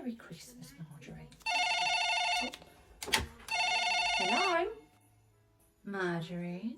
Merry Christmas, Marjorie. Oh. Hello? Marjorie?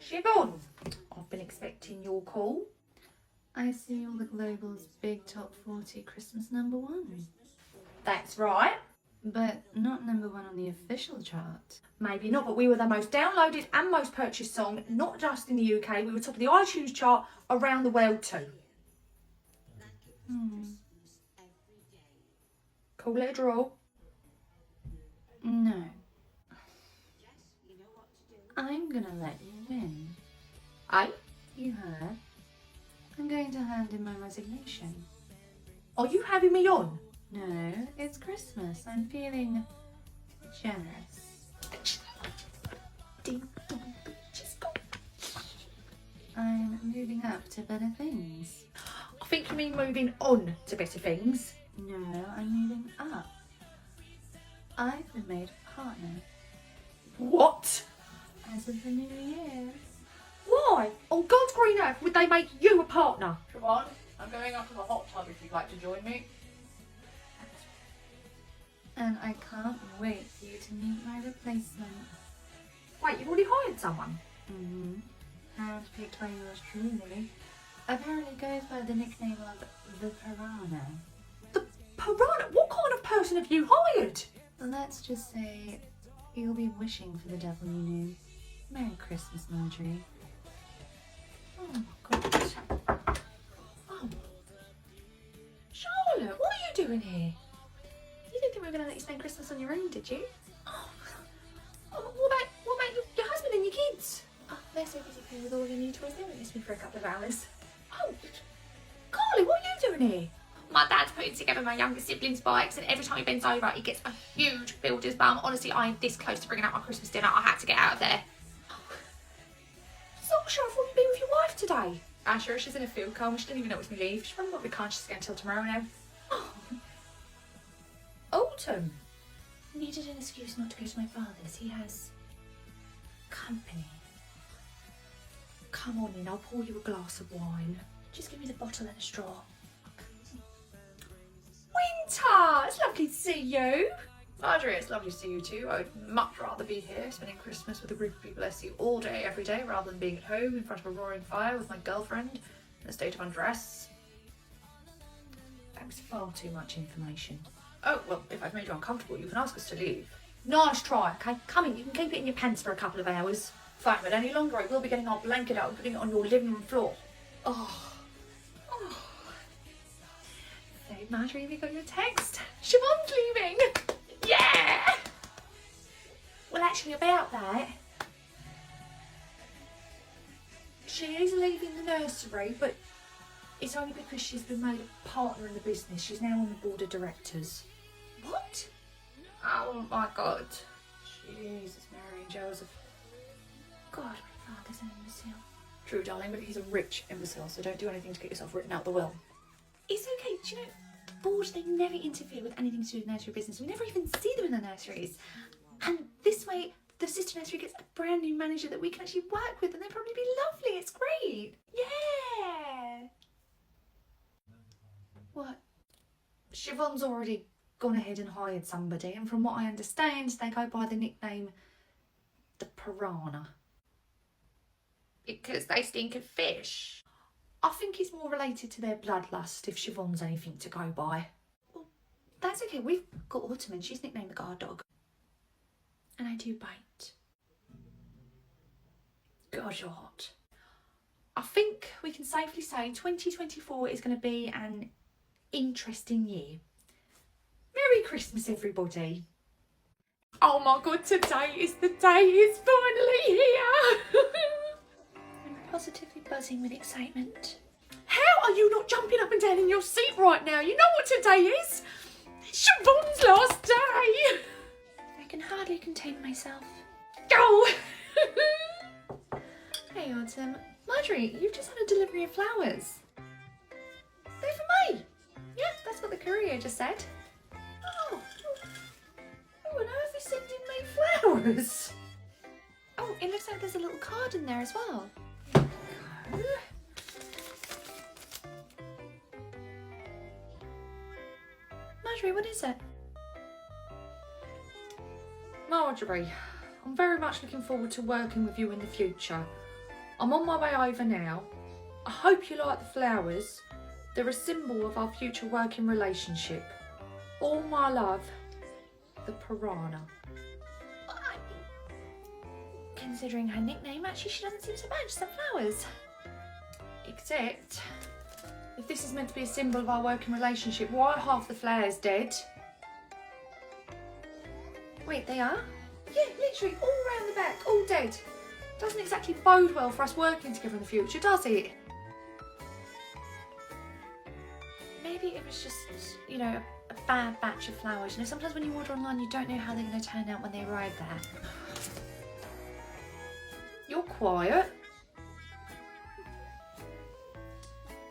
Siobhan, I've been expecting your call. I see all the Global's big top 40 Christmas #1. That's right. But not #1 on the official chart. Maybe not, but we were the most downloaded and most purchased song, not just in the UK. We were top of the iTunes chart around the world too. Call it a draw. No. I'm gonna let you win. You heard. I'm going to hand in my resignation. Are you having me on? No, it's Christmas. I'm feeling generous. Ding dong, bitches go. I'm moving up to better things. I think you mean moving on to better things. No, I'm moving up. I've been made a partner. What? As of the new year. Why? On God's green earth would they make you a partner? Siobhan, I'm going up to the hot tub if you'd like to join me. And I can't wait for you to meet my replacement. Wait, you've already hired someone? Handpicked by yours truly. Apparently goes by the nickname of the Piranha. The Piranha? What kind of person have you hired? Let's just say you'll be wishing for the devil you knew. Merry Christmas, Marjorie. Oh my God. Oh. Charlotte, what are you doing here? You didn't think we were going to let you spend Christmas on your own, did you? Oh, what about your husband and your kids? Oh, they're so busy playing with all your new toys, they won't miss me for a couple of hours. Oh, Carly, what are you doing here? My dad's putting together my younger siblings' bikes, and every time he bends over, he gets a huge builder's bum. Honestly, I am this close to bringing out my Christmas dinner. I had to get out of there. So sure, I thought you'd be with your wife today. Sure, she's in a field coma. She didn't even know it was me leave. She probably won't be conscious again until tomorrow now. Autumn. Needed an excuse not to go to my father's. He has company. Come on in, I'll pour you a glass of wine. Just give me the bottle and a straw. Winter, it's lovely to see you. Marjorie, it's lovely to see you too. I would much rather be here spending Christmas with a group of people I see all day, every day, rather than being at home in front of a roaring fire with my girlfriend in a state of undress. That was far too much information. Oh, well, if I've made you uncomfortable, you can ask us to leave. Nice try, okay? Come in, you can keep it in your pants for a couple of hours. Fine, but any longer I will be getting our blanket out and putting it on your living room floor. Oh. So, Marjorie, have you got your text? Siobhan's leaving! Yeah! Well, actually, about that, she is leaving the nursery, but it's only because she's been made a partner in the business. She's now on the board of directors. What? Oh my God. Jesus, Mary and Joseph. God, my father's an imbecile. True, darling, but he's a rich imbecile, so don't do anything to get yourself written out the will. It's okay, do you know, boards, they never interfere with anything to do with nursery business. We never even see them in the nurseries. And this way, the sister nursery gets a brand new manager that we can actually work with, and they'll probably be lovely. It's great. Yeah! What? Siobhan's already gone ahead and hired somebody, and from what I understand, they go by the nickname the Piranha. Because they stink of fish. I think it's more related to their bloodlust if Siobhan's anything to go by. Well, that's okay. We've got Autumn, and she's nicknamed the guard dog. And I do bite. God, you're hot. I think we can safely say 2024 is going to be an interesting year. Merry Christmas, everybody. Oh my God, today is the day. It's finally here. I'm positively buzzing with excitement. How are you not jumping up and down in your seat right now? You know what today is? It's Siobhan's last day. I can hardly contain myself. Go. Hey, Autumn. Marjorie, you've just had a delivery of flowers. They're for me. Yeah, that's what the courier just said. Oh, who on earth is sending me flowers? Oh, it looks like there's a little card in there as well. Marjorie, what is it? Marjorie, I'm very much looking forward to working with you in the future. I'm on my way over now. I hope you like the flowers. They're a symbol of our future working relationship. All my love, the Piranha. Considering her nickname, actually she doesn't seem so bad, just some flowers. Except, if this is meant to be a symbol of our working relationship, why are half the flowers dead? Wait, they are? Yeah, literally all round the back, all dead. Doesn't exactly bode well for us working together in the future, does it? Maybe it was just, you know, a bad batch of flowers. You know, sometimes when you order online, you don't know how they're going to turn out when they arrive there. You're quiet.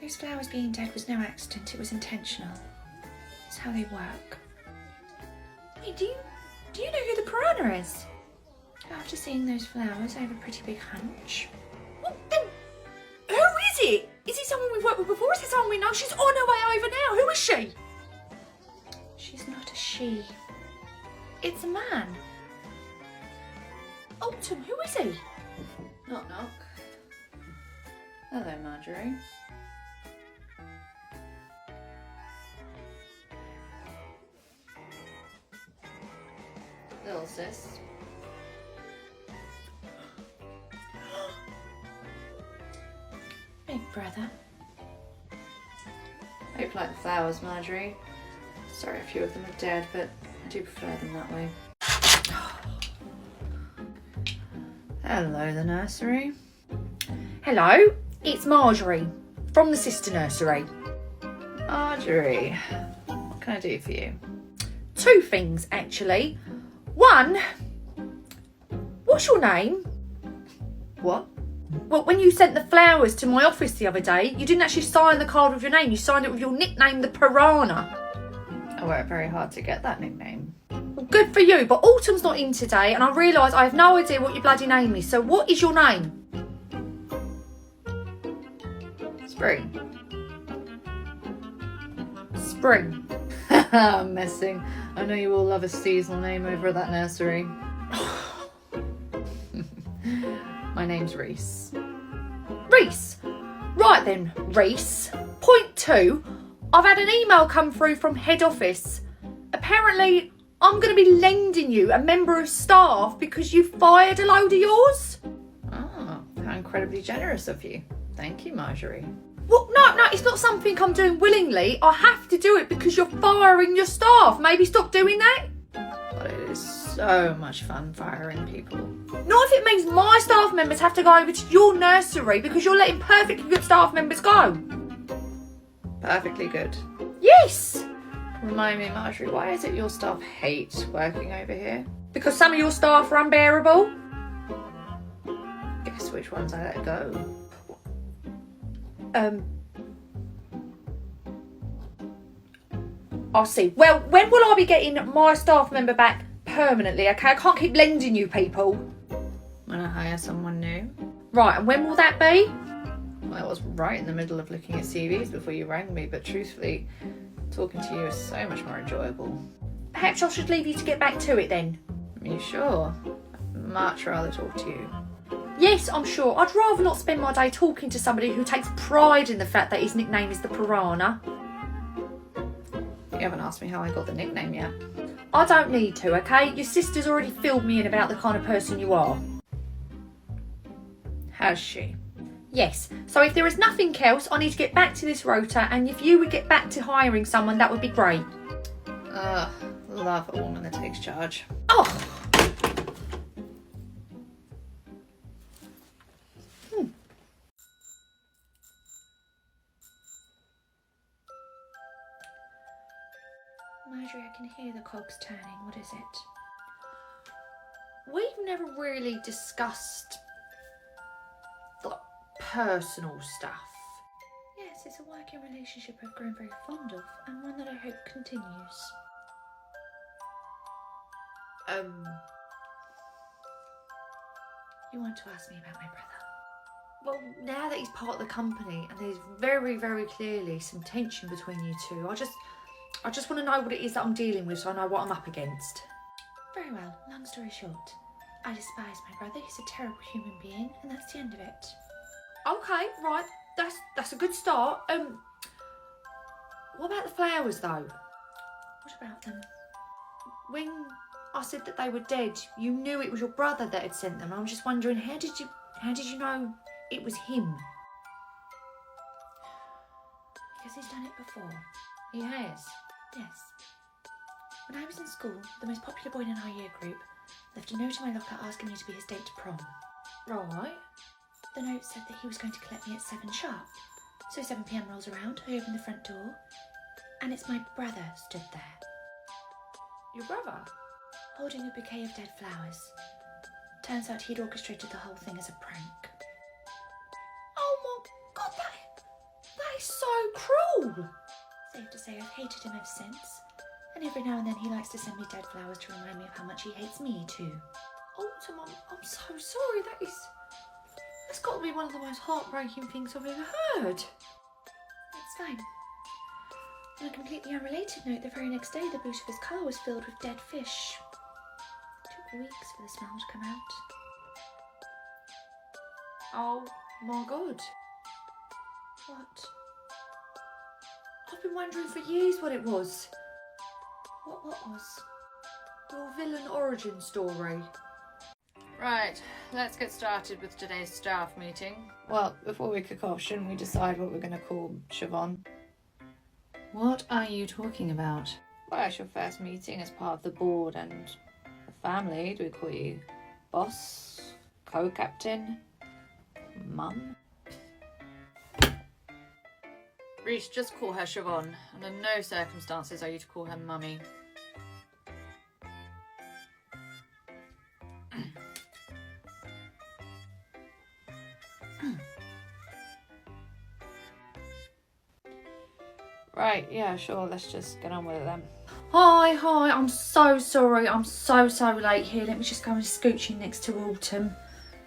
Those flowers being dead was no accident, it was intentional. It's how they work. Hey, do you know who the Piranha is? After seeing those flowers, I have a pretty big hunch. Well, then, who is it? Is it someone we've worked with before? Is it someone we know? She's on her way over now. Who is she? She's not a she. It's a man. Autumn, who is he? Knock knock. Hello, Marjorie. Little sis. Big brother. Hope you like the flowers, Marjorie. Sorry a few of them are dead, but I do prefer them that way. Hello, the nursery. Hello, it's Marjorie from the sister nursery. Marjorie, what can I do for you? Two things, actually. One, what's your name? What? Well, when you sent the flowers to my office the other day, you didn't actually sign the card with your name. You signed it with your nickname, the Piranha. I worked very hard to get that nickname. Well, good for you, but Autumn's not in today, and I realise I have no idea what your bloody name is. So what is your name? Spring. Spring. I'm messing. I know you all love a seasonal name over at that nursery. My name's Reese. Reese. Right then, Reese. Point two, I've had an email come through from head office. Apparently, I'm going to be lending you a member of staff because you fired a load of yours. Oh, how incredibly generous of you. Thank you, Marjorie. Well, no, it's not something I'm doing willingly. I have to do it because you're firing your staff. Maybe stop doing that. But it is so much fun firing people. Not if it means my staff members have to go over to your nursery because you're letting perfectly good staff members go. Perfectly good. Yes. Remind me, Marjorie, why is it your staff hate working over here? Because some of your staff are unbearable. Guess which ones I let go. I'll see. Well, when will I be getting my staff member back permanently, okay? I can't keep lending you people. When I hire someone new. Right, and when will that be? Well, I was right in the middle of looking at CVs before you rang me, but truthfully, talking to you is so much more enjoyable. Perhaps I should leave you to get back to it then. Are you sure? I'd much rather talk to you. Yes, I'm sure. I'd rather not spend my day talking to somebody who takes pride in the fact that his nickname is the Piranha. You haven't asked me how I got the nickname yet. I don't need to, okay? Your sister's already filled me in about the kind of person you are. Has she? Yes, so if there is nothing else, I need to get back to this rota, and if you would get back to hiring someone, that would be great. Ugh, love a woman that takes charge. Oh! Marjorie, I can hear the cogs turning. What is it? We've never really discussed like personal stuff. Yes, it's a working relationship I've grown very fond of, and one that I hope continues. You want to ask me about my brother? Well, now that he's part of the company and there's very, very clearly some tension between you two, I just want to know what it is that I'm dealing with so I know what I'm up against. Very well, long story short, I despise my brother. He's a terrible human being, and that's the end of it. Okay, right. That's a good start. What about the flowers though? What about them? When I said that they were dead, you knew it was your brother that had sent them. I'm just wondering, how did you know it was him? Because he's done it before. He has. Yes. When I was in school, the most popular boy in our year group left a note in my locker asking me to be his date to prom. Right. The note said that he was going to collect me at 7 sharp. So 7 p.m. rolls around, I open the front door, and it's my brother stood there, Your brother? holding a bouquet of dead flowers. Turns out he'd orchestrated the whole thing as a prank. Oh my God, that is so cruel. Safe to say I've hated him ever since, and every now and then he likes to send me dead flowers to remind me of how much he hates me too. Autumn, I'm so sorry. That's got to be one of the most heartbreaking things I've ever heard. It's fine. On a completely unrelated note, the very next day the boot of his car was filled with dead fish. It took weeks for the smell to come out. Oh my God. What? I've been wondering for years what it was. What was? Your villain origin story. Right, let's get started with today's staff meeting. Well, before we kick off, shouldn't we decide what we're going to call Siobhan? What are you talking about? Well, it's your first meeting as part of the board and the family. Do we call you boss, co-captain, mum? Reece, just call her Siobhan. Under no circumstances are you to call her mummy. Right, yeah, sure, let's just get on with it then. Hi, I'm so sorry. I'm so late here. Let me just go and scooch in next to Autumn.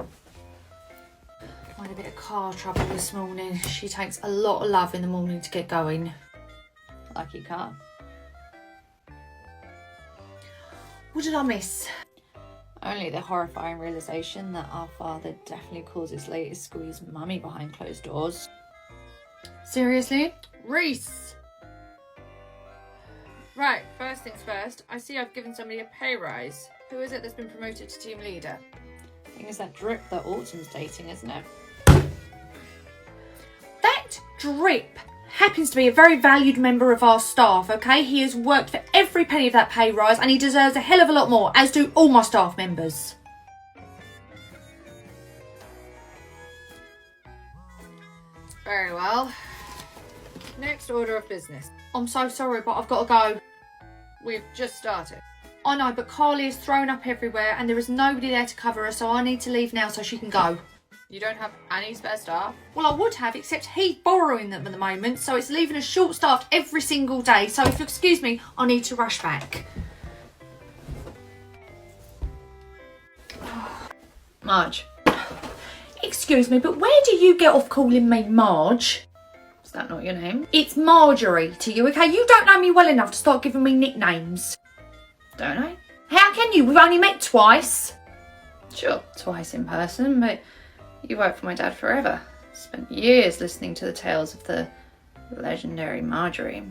I had a bit of car trouble this morning. She takes a lot of love in the morning to get going. Lucky car. What did I miss? Only the horrifying realisation that our father definitely calls his latest squeeze mummy behind closed doors. Seriously? Reece! Right, first things first, I see I've given somebody a pay rise. Who is it that's been promoted to team leader? I think it's that drip that Autumn's dating, isn't it? That drip happens to be a very valued member of our staff, okay? He has worked for every penny of that pay rise and he deserves a hell of a lot more, as do all my staff members. Very well. Next order of business. I'm so sorry, but I've got to go. We've just started. I know, but Carly is thrown up everywhere and there is nobody there to cover her, so I need to leave now so she can go. You don't have any spare staff? Well, I would have, except he's borrowing them at the moment, so it's leaving us short-staffed every single day. So if you excuse me, I need to rush back. Marge. Excuse me, but where do you get off calling me Marge? Is that not your name? It's Marjorie to you, okay? You don't know me well enough to start giving me nicknames. Don't I? How can you? We've only met twice. Sure, twice in person, but you worked for my dad forever. Spent years listening to the tales of the legendary Marjorie.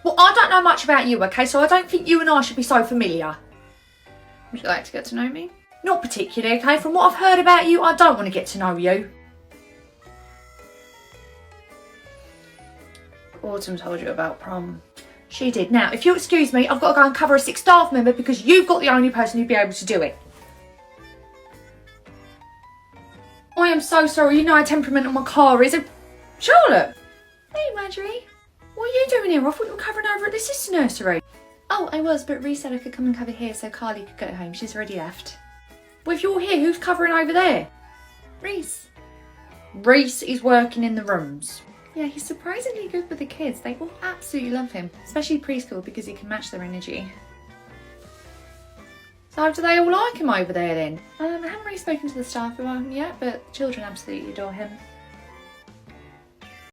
Well, I don't know much about you, okay? So I don't think you and I should be so familiar. Would you like to get to know me? Not particularly, okay? From what I've heard about you, I don't want to get to know you. Autumn told you about prom. She did. Now, if you excuse me, I've got to go and cover a sick staff member because you've got the only person who'd be able to do it. I am so sorry. You know how temperamental my car is. Charlotte! Hey, Marjorie. What are you doing here? I thought you were covering over at the sister nursery. Oh, I was, but Reece said I could come and cover here so Carly could go home. She's already left. Well, if you're here, who's covering over there? Reece. Reece is working in the rooms. Yeah, he's surprisingly good with the kids. They all absolutely love him, especially preschool because he can match their energy. So do they all like him over there then? I haven't really spoken to the staff about him yet, but children absolutely adore him.